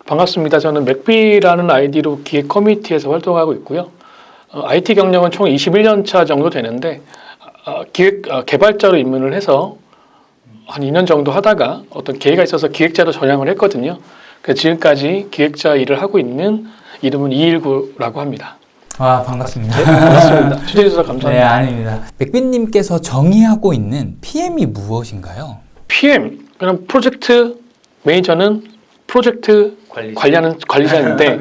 반갑습니다. 저는 맥비라는 아이디로 기획 커뮤니티에서 활동하고 있고요. IT 경력은 총 21년 차 정도 되는데 개발자로 입문을 해서 한 2년 정도 하다가 어떤 기회가 있어서 기획자로 전향을 했거든요. 그래서 지금까지 기획자 일을 하고 있는 이름은 219라고 합니다. 아, 반갑습니다. 네, 반갑습니다. 취재해주셔서 감사합니다. 네, 아닙니다. 맥빈님께서 정의하고 있는 PM이 무엇인가요? PM, 그럼 프로젝트 매니저는 프로젝트 관리하는 관리자인데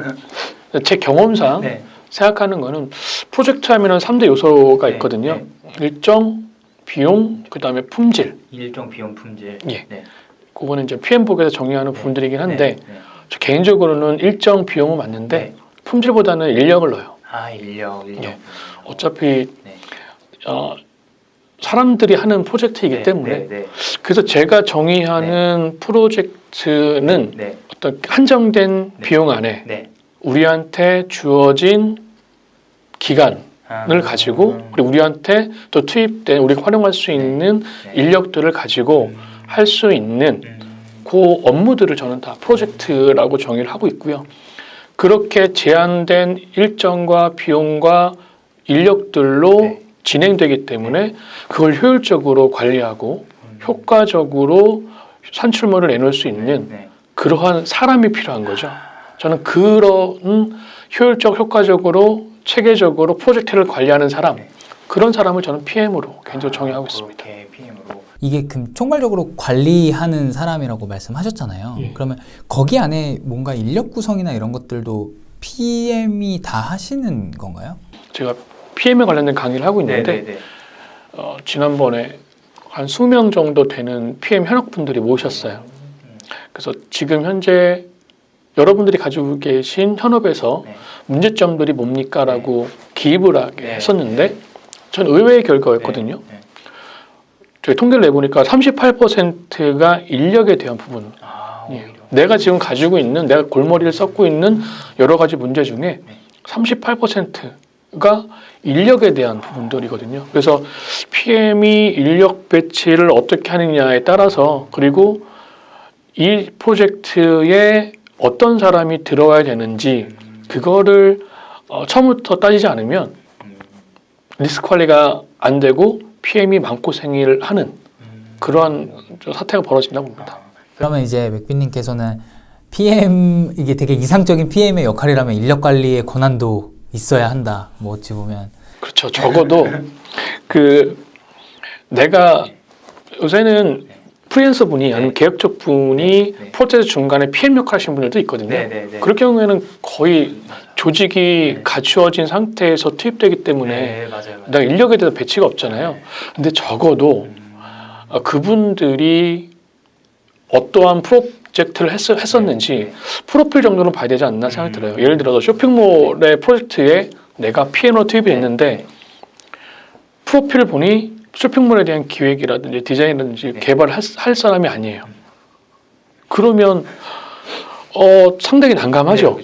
제 경험상 네. 생각하는 거는 프로젝트 하면은 3대 요소가 있거든요. 네. 일정, 비용, 그 다음에 품질. 일정, 비용, 품질. 예. 네. 그거는 이제 PM복에서 정의하는 부분들이긴 한데 네. 저 개인적으로는 일정 비용은 맞는데 네. 품질보다는 인력을 넣어요. 아, 인력. 예. 어차피 네. 사람들이 하는 프로젝트이기 때문에 그래서 제가 정의하는 프로젝트는 네. 어떤 한정된 비용 안에 네. 우리한테 주어진 기간을 가지고 그리고 우리한테 또 투입된 우리가 활용할 수 있는 인력들을 가지고 할 수 있는 그 업무들을 저는 다 프로젝트라고 정의를 하고 있고요. 그렇게 제한된 일정과 비용과 인력들로 진행되기 때문에 그걸 효율적으로 관리하고 효과적으로 산출물을 내놓을 수 있는 그러한 사람이 필요한 거죠. 저는 그런 효율적, 효과적으로, 체계적으로 프로젝트를 관리하는 사람, 그런 사람을 저는 PM으로 개인적으로 정의하고 있습니다. PM으로. 이게 총괄적으로 관리하는 사람이라고 말씀하셨잖아요. 예. 그러면 거기 안에 뭔가 인력 구성이나 이런 것들도 PM이 다 하시는 건가요? 제가 PM에 관련된 강의를 하고 있는데 지난번에 한 20명 정도 되는 PM 현역분들이 모셨어요. 그래서 지금 현재 여러분들이 가지고 계신 현업에서 문제점들이 뭡니까? 라고 기입을 하게 했었는데 전 의외의 결과였거든요. 저희 통계를 내보니까 38%가 인력에 대한 부분. 내가 지금 가지고 있는, 내가 골머리를 썩고 있는 여러 가지 문제 중에 38%가 인력에 대한 부분들이거든요. 그래서 PM이 인력 배치를 어떻게 하느냐에 따라서 그리고 이 프로젝트에 어떤 사람이 들어와야 되는지 그거를 처음부터 따지지 않으면 리스크 관리가 안 되고 PM이 마음고생을 하는 그러한 사태가 벌어진다고 봅니다. 그러면 이제 맥빈님께서는 PM, 이게 되게 이상적인 PM의 역할이라면 인력 관리의 권한도 있어야 한다. 뭐 어찌 보면. 그렇죠. 적어도 내가 요새는 프리랜서 분이 아니면 계약적 분이 프로젝트 중간에 PM 역할 하시는 분들도 있거든요. 그럴 경우에는 거의 조직이 갖추어진 상태에서 투입되기 때문에 내가 인력에 대해서 배치가 없잖아요. 근데 적어도 그분들이 어떠한 프로젝트를 했었는지 프로필 정도는 봐야 되지 않나 생각이 들어요. 예를 들어서 쇼핑몰의 프로젝트에 내가 PM으로 투입이 됐는데 프로필을 보니 쇼핑몰에 대한 기획이라든지 디자인이라든지 개발을 할 사람이 아니에요. 그러면 상당히 난감하죠.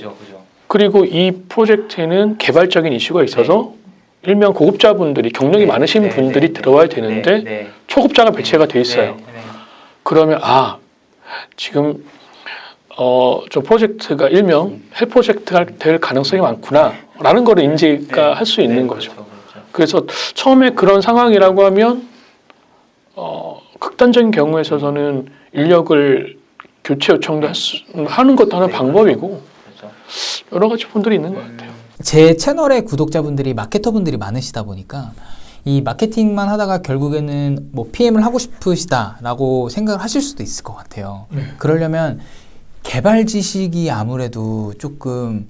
그리고 이 프로젝트에는 개발적인 이슈가 있어서 일명 고급자분들이 경력이 많으신 분들이 들어와야 되는데 초급자가 배치가 돼 있어요. 그러면 지금 저 프로젝트가 일명 헬 프로젝트가 될 가능성이 많구나 라는 거를 인지가 할 수 있는 거죠. 그래서 처음에 그런 상황이라고 하면 극단적인 경우에 있어서는 인력을 교체 요청도 하는 것도 하나의 방법이고 여러 가지 분들이 있는 것 같아요. 제 채널의 구독자분들이 마케터분들이 많으시다 보니까 이 마케팅만 하다가 결국에는 뭐 PM을 하고 싶으시다라고 생각을 하실 수도 있을 것 같아요. 그러려면 개발 지식이 아무래도 조금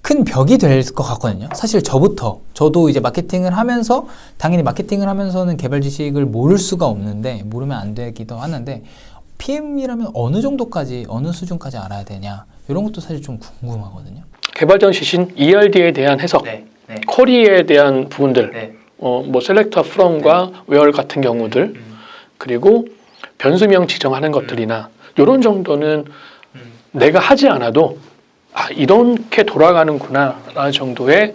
큰 벽이 될 것 같거든요. 사실 저도 이제 마케팅을 하면서 당연히 마케팅을 하면서는 개발 지식을 모를 수가 없는데 모르면 안 되기도 하는데 PM이라면 어느 정도까지 어느 수준까지 알아야 되냐 이런 것도 사실 좀 궁금하거든요. 개발자 시신 ERD에 대한 해석, 쿼리에 대한 부분들, 뭐 셀렉터 프롬과 웨어 같은 경우들 그리고 변수명 지정하는 것들이나 이런 정도는 내가 하지 않아도 이렇게 돌아가는구나 라는 정도의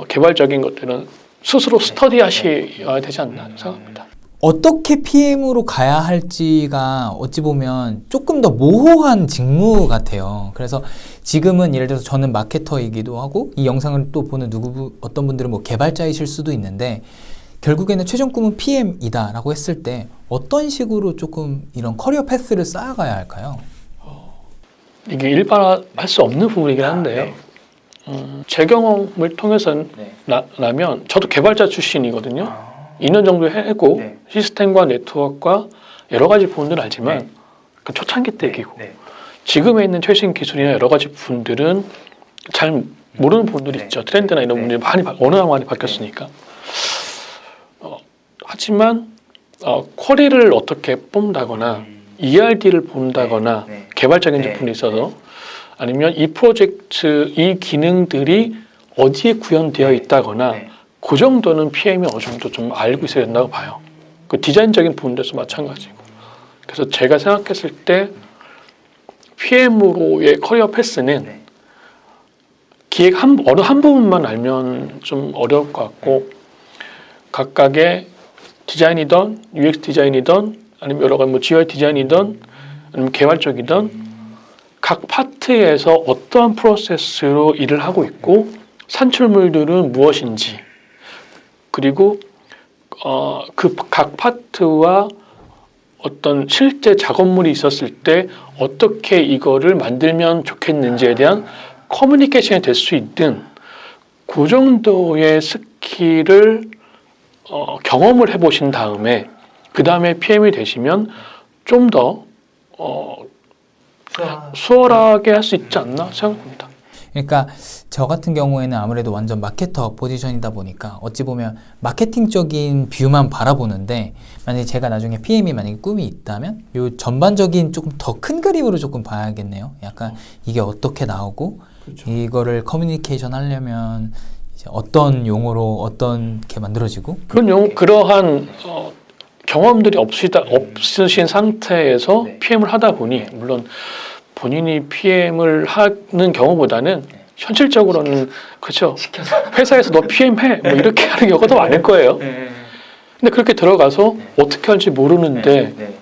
개발적인 것들은 스스로 스터디하셔야 되지 않나 생각합니다. 어떻게 PM으로 가야 할지가 어찌 보면 조금 더 모호한 직무 같아요. 그래서 지금은 예를 들어서 저는 마케터이기도 하고 이 영상을 또 보는 어떤 분들은 뭐 개발자이실 수도 있는데 결국에는 최종 꿈은 PM이다라고 했을 때 어떤 식으로 조금 이런 커리어 패스를 쌓아가야 할까요? 이게 일반화할 수 없는 부분이긴 한데요. 제 경험을 통해서는 라면 저도 개발자 출신이거든요. 2년 정도 했고 시스템과 네트워크와 여러 가지 부분들을 알지만 그 초창기 때 기고 지금에 있는 최신 기술이나 여러 가지 부분들은 잘 모르는 부분들이 있죠. 트렌드나 이런 부분들이 워낙 많이 바뀌었으니까. 하지만 쿼리를 어떻게 뽑는다거나 ERD를 본다거나 개발적인 제품이 있어서 아니면 이 프로젝트 이 기능들이 어디에 구현되어 있다거나 그 정도는 PM이 어느 정도 좀 알고 있어야 된다고 봐요. 그 디자인적인 부분에서 마찬가지고. 그래서 제가 생각했을 때 PM으로의 커리어 패스는 기획 어느 한 부분만 알면 좀 어려울 것 같고 각각의 디자인이든 UX 디자인이든 아니면 여러 가지 뭐 GUI 디자인이든 아니면 개발적이든 각 파트에서 어떠한 프로세스로 일을 하고 있고 산출물들은 무엇인지 그리고 그 각 파트와 어떤 실제 작업물이 있었을 때 어떻게 이거를 만들면 좋겠는지에 대한 커뮤니케이션이 될 수 있는 그 정도의 스킬을 경험을 해보신 다음에 그 다음에 PM이 되시면 좀 더 수월하게 할 수 있지 않나 생각합니다. 그러니까 저 같은 경우에는 아무래도 완전 마케터 포지션이다 보니까 어찌 보면 마케팅적인 뷰만 바라보는데 만약에 제가 나중에 PM이 만약에 꿈이 있다면 요 전반적인 조금 더 큰 그림으로 조금 봐야겠네요. 약간 이게 어떻게 나오고 그렇죠. 이거를 커뮤니케이션 하려면 이제 어떤 용어로 어떻게 만들어지고 그러한 경험들이 없으신 상태에서 PM을 하다 보니 물론 본인이 PM을 하는 경우보다는 현실적으로는 그렇죠. 회사에서 너 PM 해 뭐 이렇게 하는 경우가 더 많을 거예요. 근데 그렇게 들어가서 어떻게 할지 모르는데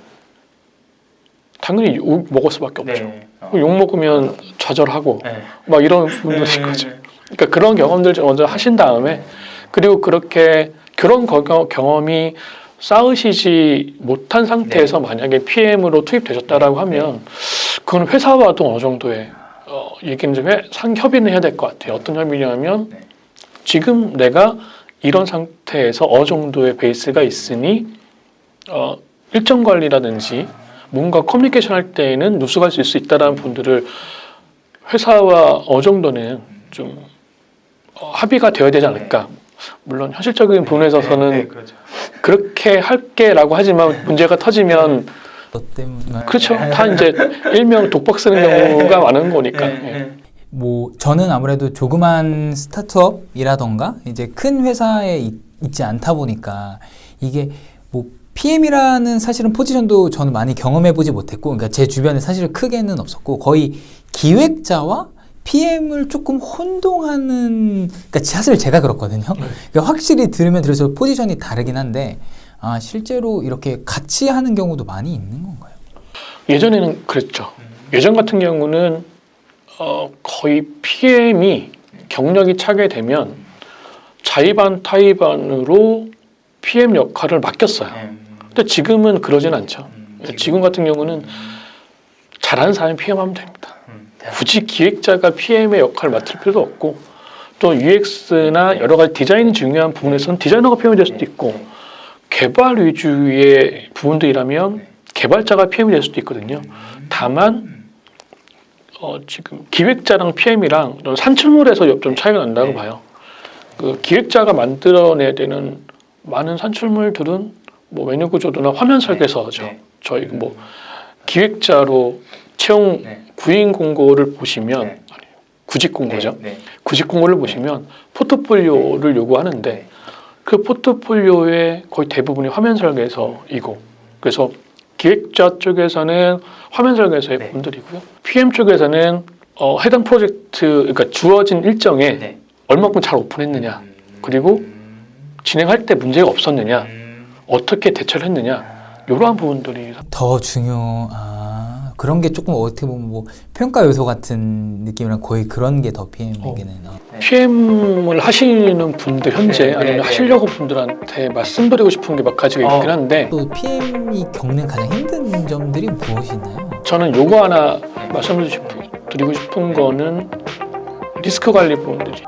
당연히 욕 먹을 수밖에 없죠. 욕 먹으면 좌절하고 막 이런 분들인 거죠. 그러니까 그런 경험들 먼저 하신 다음에 그리고 그렇게 그런 경험이 쌓으시지 못한 상태에서 만약에 PM으로 투입되셨다라고 하면 그건 회사와도 어느 정도의 얘기는 좀 협의는 해야 될 것 같아요. 어떤 협의냐면 지금 내가 이런 상태에서 어느 정도의 베이스가 있으니 일정 관리라든지 뭔가 커뮤니케이션 할 때에는 누수가 있을 수 있다라는 분들을 회사와 어느 정도는 좀 합의가 되어야 되지 않을까. 물론 현실적인 부분에 있어서는 그렇죠. 그렇게 할게라고 하지만 문제가 터지면 너 때문에 그렇죠. 다 이제 일명 독박 쓰는 경우가 많은 거니까. 뭐 저는 아무래도 조그만 스타트업이라던가 이제 큰 회사에 있지 않다 보니까 이게 뭐 PM이라는 사실은 포지션도 저는 많이 경험해 보지 못했고 그러니까 제 주변에 사실 크게는 없었고 거의 기획자와 PM을 조금 혼동하는 그러니까 사실 제가 그렇거든요. 그러니까 확실히 들으면 들을수록 포지션이 다르긴 한데 실제로 이렇게 같이 하는 경우도 많이 있는 건가요? 예전에는 그랬죠. 예전 같은 경우는 거의 PM이 경력이 차게 되면 자의반 타의반으로 PM 역할을 맡겼어요. 근데 지금은 그러진 않죠. 지금 같은 경우는 잘하는 사람이 PM 하면 됩니다. 굳이 기획자가 PM의 역할을 맡을 필요도 없고 또 UX나 여러 가지 디자인이 중요한 부분에서는 디자이너가 PM이 될 수도 있고 개발 위주의 부분들이라면 개발자가 PM이 될 수도 있거든요. 다만 지금 기획자랑 PM이랑 산출물에서 좀 차이가 난다고 봐요. 그 기획자가 만들어내야 되는 많은 산출물들은 뭐 메뉴 구조도나 화면 설계서죠. 저희 뭐 기획자로 채용 구인 공고를 보시면 구직 공고죠. 구직 공고를 보시면 포트폴리오를 요구하는데 그 포트폴리오의 거의 대부분이 화면 설계서이고 그래서 기획자 쪽에서는 화면 설계서의 부분들이고요. PM 쪽에서는 해당 프로젝트 그러니까 주어진 일정에 얼마큼 잘 오픈했느냐 그리고 진행할 때 문제가 없었느냐 어떻게 대처를 했느냐 이러한 부분들이 더 그런 게 조금 어떻게 보면 뭐 평가 요소 같은 느낌이랑 거의 그런 게 더 PM에게는 PM을 하시는 분들 현재 아니면 하시려고 분들한테 말씀드리고 싶은 게 몇 가지가 있긴 한데 또 PM이 겪는 가장 힘든 점들이 무엇이 있나요? 저는 요거 하나 말씀드리고 싶은 거는 리스크 관리 부분들이